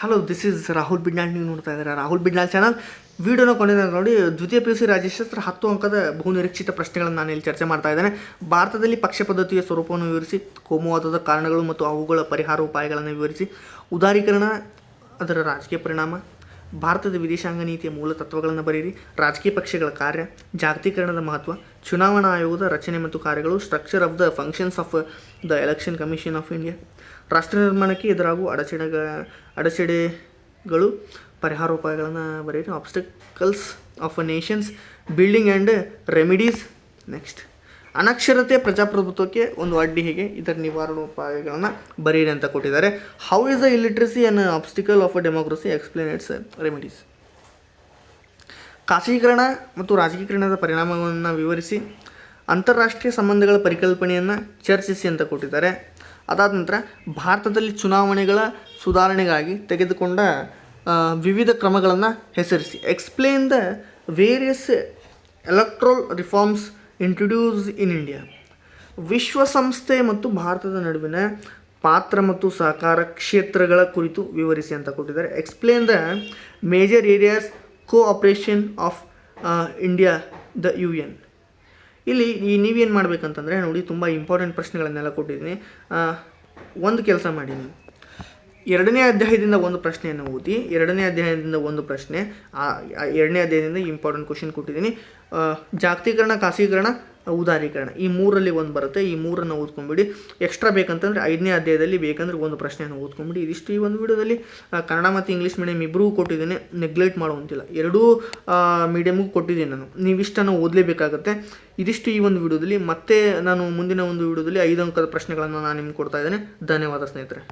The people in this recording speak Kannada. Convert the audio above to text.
Hello, this is Rahul Bidnal. ನೀವು ನೋಡ್ತಾ ಇದ್ದಾರೆ ರಾಹುಲ್ ಬಿಡ್ನಾಳ್ ಚಾನಲ್. ವಿಡಿಯೋನ ಕೊಂಡಿದ್ದಾರೆ ನೋಡಿ. ದ್ವಿತೀಯ PUC ರಾಜ್ಯಶಾಸ್ತ್ರ 10 ಅಂಕದ ಬಹುನಿರೀಕ್ಷಿತ ಪ್ರಶ್ನೆಗಳನ್ನು ನಾನು ಇಲ್ಲಿ ಚರ್ಚೆ ಮಾಡ್ತಾ ಇದ್ದೇನೆ. ಭಾರತದಲ್ಲಿ ಪಕ್ಷ ಪದ್ಧತಿಯ ಸ್ವರೂಪವನ್ನು ವಿವರಿಸಿ, ಕೋಮುವಾದದ ಕಾರಣಗಳು ಮತ್ತು ಅವುಗಳ ಪರಿಹಾರ ಉಪಾಯಗಳನ್ನು ವಿವರಿಸಿ, ಉದಾರೀಕರಣ ಅದರ ರಾಜಕೀಯ ಪರಿಣಾಮ, ಭಾರತದ ವಿದೇಶಾಂಗ ನೀತಿಯ ಮೂಲ ತತ್ವಗಳನ್ನು ಬರೆಯಿರಿ, ರಾಜಕೀಯ ಪಕ್ಷಗಳ ಕಾರ್ಯ, ಜಾಗತೀಕರಣದ ಮಹತ್ವ, ಚುನಾವಣಾ ಆಯೋಗದ ರಚನೆ ಮತ್ತು ಕಾರ್ಯಗಳು, structure of the functions of the election commission of India, ರಾಷ್ಟ್ರ ನಿರ್ಮಾಣಕ್ಕೆ ಎದುರಾಗುವ ಅಡಚಣೆಗಳು, ಪರಿಹಾರೋಪಾಯಗಳನ್ನು ಬರೆಯಿರಿ, obstacles of a nations building and remedies. Next, ಅನಕ್ಷರತೆ ಪ್ರಜಾಪ್ರಭುತ್ವಕ್ಕೆ ಒಂದು ಅಡ್ಡಿ ಹೇಗೆ, ಇದರ ನಿವಾರಣೋಪಾಯಗಳನ್ನು ಬರೆಯಿರಿ ಅಂತ ಕೊಟ್ಟಿದ್ದಾರೆ. How is the illiteracy an obstacle of a democracy, explain its remedies. ಖಾಸಗೀಕರಣ ಮತ್ತು ರಾಜಕೀಕರಣದ ಪರಿಣಾಮವನ್ನು ವಿವರಿಸಿ, ಅಂತಾರಾಷ್ಟ್ರೀಯ ಸಂಬಂಧಗಳ ಪರಿಕಲ್ಪನೆಯನ್ನು ಚರ್ಚಿಸಿ ಅಂತ ಕೊಟ್ಟಿದ್ದಾರೆ. ಅದಾದ ನಂತರ ಭಾರತದಲ್ಲಿ ಚುನಾವಣೆಗಳ ಸುಧಾರಣೆಗಾಗಿ ತೆಗೆದುಕೊಂಡ ವಿವಿಧ ಕ್ರಮಗಳನ್ನು ಹೆಸರಿಸಿ, explain the various electoral reforms introduce in India. ವಿಶ್ವಸಂಸ್ಥೆ ಮತ್ತು ಭಾರತದ ನಡುವಿನ ಪಾತ್ರ ಮತ್ತು ಸಹಕಾರ ಕ್ಷೇತ್ರಗಳ ಕುರಿತು ವಿವರಿಸಿ ಅಂತ ಕೊಟ್ಟಿದ್ದಾರೆ. Explain the major areas cooperation of India the UN. ಇಲ್ಲಿ ನೀವೇನು ಮಾಡಬೇಕಂತಂದರೆ ನೋಡಿ, ತುಂಬ ಇಂಪಾರ್ಟೆಂಟ್ ಪ್ರಶ್ನೆಗಳನ್ನೆಲ್ಲ ಕೊಟ್ಟಿದ್ದೀನಿ. ಒಂದು ಕೆಲಸ ಮಾಡಿ, ನೀವು 2ನೇ ಅಧ್ಯಾಯದಿಂದ ಒಂದು ಪ್ರಶ್ನೆಯನ್ನು ಓದಿ, 2ನೇ ಅಧ್ಯಾಯದಿಂದ ಒಂದು ಪ್ರಶ್ನೆ, 2ನೇ ಅಧ್ಯಾಯದಿಂದ ಇಂಪಾರ್ಟೆಂಟ್ ಕ್ವಶನ್ ಕೊಟ್ಟಿದ್ದೀನಿ. ಜಾಗತೀಕರಣ, ಖಾಸಗೀಕರಣ, ಉದಾರೀಕರಣ, ಈ 3ರಲ್ಲಿ ಒಂದು ಬರುತ್ತೆ. ಈ 3ಅನ್ನು ಓದ್ಕೊಂಬಿಡಿ. ಎಕ್ಸ್ಟ್ರಾ ಬೇಕಂತಂದರೆ 5ನೇ ಅಧ್ಯಾಯದಲ್ಲಿ ಬೇಕಂದರೆ ಒಂದು ಪ್ರಶ್ನೆಯನ್ನು ಓದ್ಕೊಂಬಿಡಿ. ಇದಿಷ್ಟು ಈ ಒಂದು ವಿಡಿಯೋದಲ್ಲಿ. ಕನ್ನಡ ಮತ್ತು ಇಂಗ್ಲೀಷ್ ಮೀಡಿಯಮ್ ಇಬ್ಬರಿಗೂ ಕೊಟ್ಟಿದ್ದೀನಿ, ನೆಗ್ಲೆಕ್ಟ್ ಮಾಡುವಂತಿಲ್ಲ. ಎರಡೂ ಮೀಡಿಯಮ್ಗೂ ಕೊಟ್ಟಿದ್ದೀನಿ ನಾನು. ನೀವಿಷ್ಟನ್ನು ಓದಲೇಬೇಕಾಗತ್ತೆ. ಇದಿಷ್ಟು ಈ ಒಂದು ವಿಡಿಯೋದಲ್ಲಿ. ಮತ್ತೆ ನಾನು ಮುಂದಿನ ಒಂದು ವಿಡಿಯೋದಲ್ಲಿ 5 ಅಂಕದ ಪ್ರಶ್ನೆಗಳನ್ನು ನಾನು ನಿಮ್ಗೆ ಕೊಡ್ತಾ ಇದ್ದೇನೆ. ಧನ್ಯವಾದ ಸ್ನೇಹಿತರೆ.